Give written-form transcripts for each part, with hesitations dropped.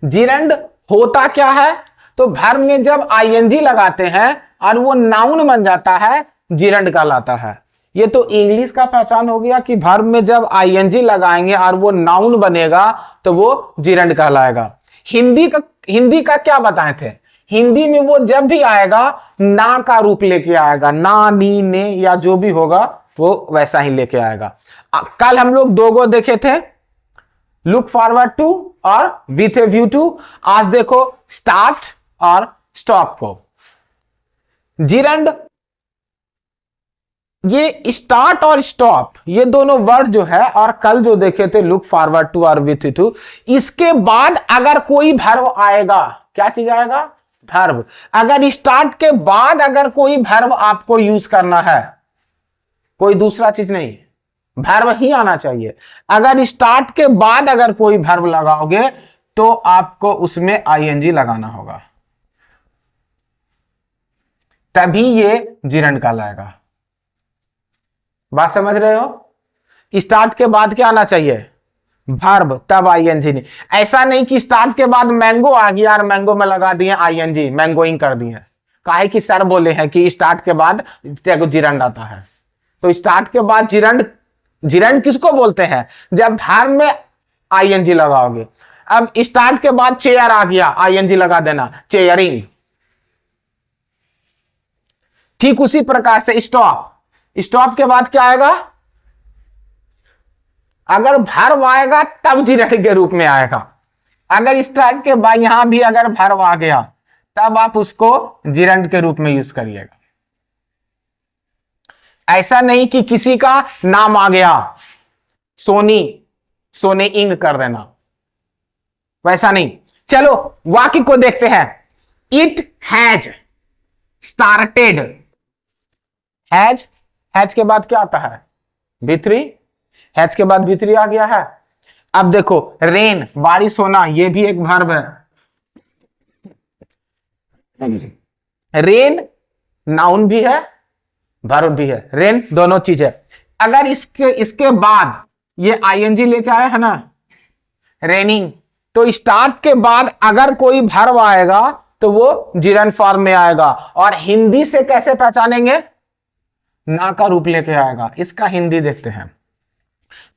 Gerund होता क्या है? तो वर्ब में जब आईएनजी लगाते हैं और वो नाउन बन जाता है, जिरंड कहलाता है। ये तो इंग्लिश का पहचान हो गया कि वर्ब में जब आईएनजी लगाएंगे और वो नाउन बनेगा तो वो जिरंड कहलाएगा। हिंदी का क्या बताए थे? हिंदी में वो जब भी आएगा ना का रूप लेके आएगा, ना, नी, ने या जो भी होगा वो वैसा ही लेके आएगा। कल हम लोग दो गो देखे थे, लुक फॉरवर्ड टू और विथ ए व्यू टू। आज देखो स्टार्ट और स्टॉप को। जिरंड, ये स्टार्ट और स्टॉप ये दोनों वर्ड जो है, और कल जो देखे थे लुक फॉरवर्ड टू और विथ टू, इसके बाद अगर कोई वर्ब आएगा, क्या चीज आएगा? वर्ब। अगर स्टार्ट के बाद अगर कोई वर्ब आपको यूज करना है, कोई दूसरा चीज नहीं, वर्ब ही आना चाहिए। अगर स्टार्ट के बाद अगर कोई वर्ब लगाओगे तो आपको उसमें आईएनजी लगाना होगा, तभी ये जिरंड कहलाएगा। बात समझ रहे हो? स्टार्ट के बाद क्या आना चाहिए? वर्ब, तब आईएनजी नहीं। ऐसा नहीं कि स्टार्ट के बाद मैंगो आ गया और मैंगो में लगा दिए आईएनजी, मैंगोइंग कर दिए। काहे कि सर बोले हैं कि स्टार्ट के बाद जिरंड आता है। तो स्टार्ट के बाद जिरंड, जिरंड किसको बोलते हैं? जब वर्ब में आईएनजी लगाओगे। अब स्टार्ट के बाद चेयर आ गया, आईएनजी लगा देना, चेयरिंग। ठीक उसी प्रकार से स्टॉप, स्टॉप के बाद क्या आएगा? अगर वर्ब आएगा तब जिरंड के रूप में आएगा। अगर स्टार्ट के बाद यहां भी अगर वर्ब आ गया तब आप उसको जिरंड के रूप में यूज करिएगा। ऐसा नहीं कि किसी का नाम आ गया, सोनी, सोने इंग कर देना, वैसा नहीं। चलो वाक्य को देखते हैं। It has started. हैज के बाद क्या आता है? V3। हैज के बाद V3 आ गया है। अब देखो रेन, बारिश होना, ये भी एक वर्ब है। रेन नाउन भी है, वर्ब भी है। रेन दोनों चीज है। अगर इसके बाद ये आईएनजी लेके आया है ना, रेनिंग, तो स्टार्ट के बाद अगर कोई वर्ब आएगा तो वो जिरंड फॉर्म में आएगा। और हिंदी से कैसे पहचानेंगे? ना का रूप लेके आएगा। इसका हिंदी देखते हैं।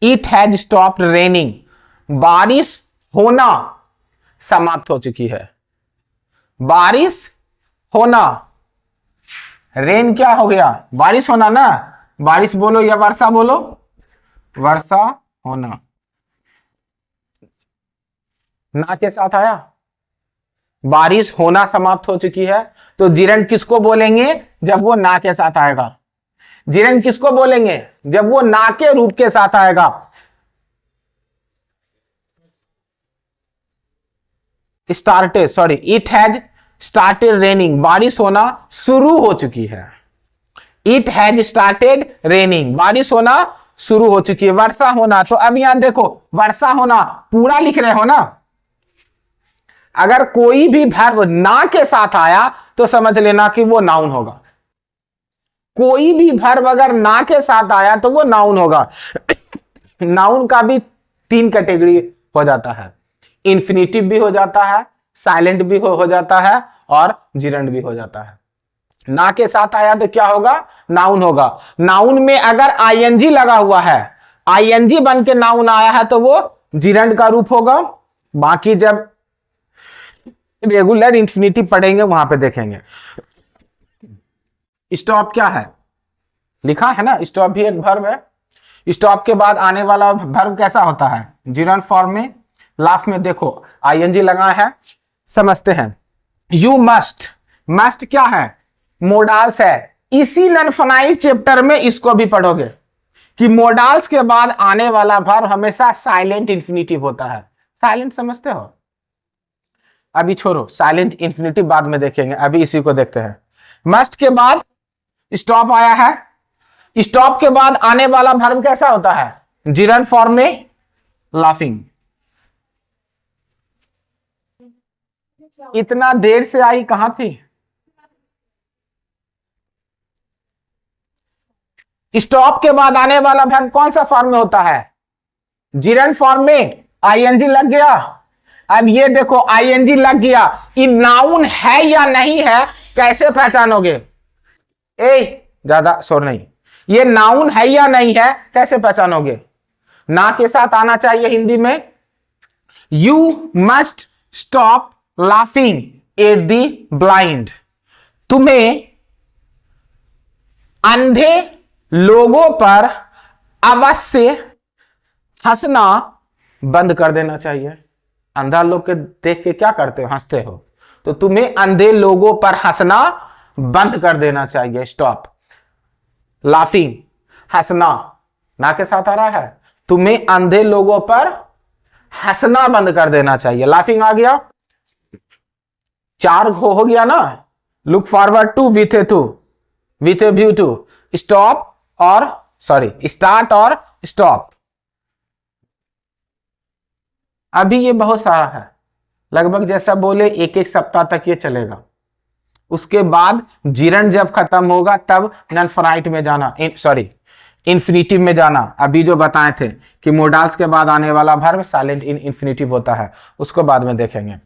It has stopped raining. बारिश होना समाप्त हो चुकी है। बारिश होना, रेन क्या हो गया? बारिश होना ना। बारिश बोलो या वर्षा बोलो? वर्षा होना। ना के साथ आया, बारिश होना समाप्त हो चुकी है। तो जिरंड किसको बोलेंगे? जब वो ना के साथ आएगा। जिरंड किसको बोलेंगे? जब वो ना के रूप के साथ आएगा। Started, sorry, it has started raining. बारिश होना शुरू हो चुकी है। इट हैज स्टार्टेड रेनिंग, बारिश होना शुरू हो चुकी है। वर्षा होना, तो अब यहां देखो वर्षा होना पूरा लिख रहे हो ना। अगर कोई भी वर्ब ना के साथ आया तो समझ लेना कि वो नाउन होगा। कोई भी वर्ब अगर ना के साथ आया तो वो नाउन होगा। नाउन का भी 3 कैटेगरी हो जाता है, इन्फिनिटिव भी हो जाता है, साइलेंट भी हो जाता है, और जिरंड भी हो जाता है। ना के साथ आया तो क्या होगा? नाउन होगा। नाउन में अगर आईएनजी लगा हुआ है, आईएनजी बन के नाउन आया है तो वो जिरंड का रूप होगा। बाकी जब रेगुलर इन्फिनिटिव पढ़ेंगे वहां पे देखेंगे। स्टॉप क्या है? लिखा है ना, स्टॉप भी एक वर्ब है। स्टॉप के बाद आने वाला वर्ब कैसा होता है? जिरंड फॉर्म में। लास्ट में देखो आईएनजी लगा है, समझते हैं। यू मस्ट, मस्ट क्या है? मोडाल्स है। इसी नॉन-फाइनाइट चैप्टर में इसको भी पढ़ोगे कि मोडाल्स के बाद आने वाला वर्ब हमेशा साइलेंट इन्फिनिटिव होता है। साइलेंट समझते हो? अभी छोड़ो, साइलेंट इन्फिनिटिव बाद में देखेंगे, अभी इसी को देखते हैं। मस्ट के बाद स्टॉप आया है। स्टॉप के बाद आने वाला वर्ब कैसा होता है? जिरंड फॉर्म में, लाफिंग। इतना देर से आई, कहां थी? स्टॉप के बाद आने वाला वर्ब कौन सा फॉर्म में होता है? जिरंड फॉर्म में। आईएनजी लग गया। अब ये देखो आईएनजी लग गया, ये नाउन है या नहीं है कैसे पहचानोगे? ज्यादा शोर नहीं, ये नाउन है या नहीं है कैसे पहचानोगे? ना के साथ आना चाहिए हिंदी में, you must stop laughing at the blind. तुम्हें अंधे लोगों पर अवश्य हंसना बंद कर देना चाहिए। अंधा लोग के देख के क्या करते हो? हंसते हो। तो तुम्हें अंधे लोगों पर हंसना बंद कर देना चाहिए। स्टॉप लाफिंग, हंसना ना के साथ आ रहा है, तुम्हें अंधे लोगों पर हंसना बंद कर देना चाहिए। लाफिंग आ गया, 4 हो गया ना। Look forward to with a view to, stop और स्टार्ट और स्टॉप। अभी ये बहुत सारा है, लगभग जैसा बोले 1 सप्ताह तक ये चलेगा। उसके बाद जीरन जब खत्म होगा तब नॉन फाइनाइट में जाना, इंफिनिटिव में जाना। अभी जो बताए थे कि मोडाल्स के बाद आने वाला वर्ब साइलेंट इन इंफिनिटिव होता है, उसको बाद में देखेंगे।